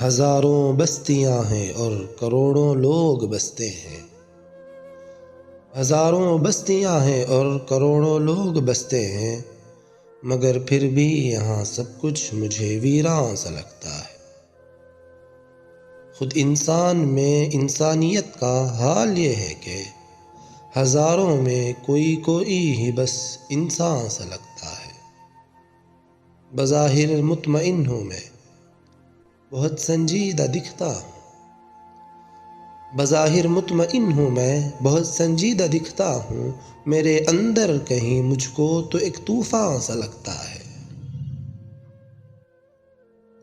ہزاروں بستیاں ہیں اور کروڑوں لوگ بستے ہیں، ہزاروں بستیاں ہیں اور کروڑوں لوگ بستے ہیں، مگر پھر بھی یہاں سب کچھ مجھے ویراں سا لگتا ہے۔ خود انسان میں انسانیت کا حال یہ ہے کہ ہزاروں میں کوئی ہی بس انسان سا لگتا ہے۔ بظاہر مطمئن ہوں میں، بہت سنجیدہ دکھتا ہوں، بظاہر مطمئن ہوں میں، بہت سنجیدہ دکھتا ہوں، میرے اندر کہیں مجھ کو تو ایک طوفان سا لگتا ہے۔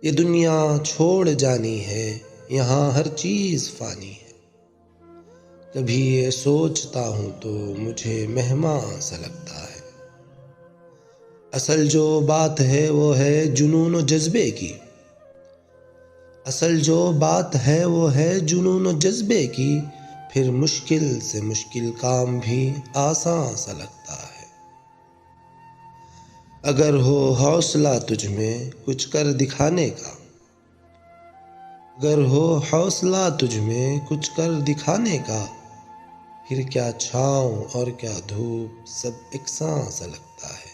یہ دنیا چھوڑ جانی ہے، یہاں ہر چیز فانی ہے، کبھی یہ سوچتا ہوں تو مجھے مہمان سا لگتا ہے۔ اصل جو بات ہے وہ ہے جنون و جذبے کی، اصل جو بات ہے وہ ہے جنون و جذبے کی، پھر مشکل سے مشکل کام بھی آسان سا لگتا ہے۔ اگر ہو حوصلہ تجھ میں کچھ کر دکھانے کا، اگر ہو حوصلہ تجھ میں کچھ کر دکھانے کا، پھر کیا چھاؤں اور کیا دھوپ سب یکساں سا لگتا ہے۔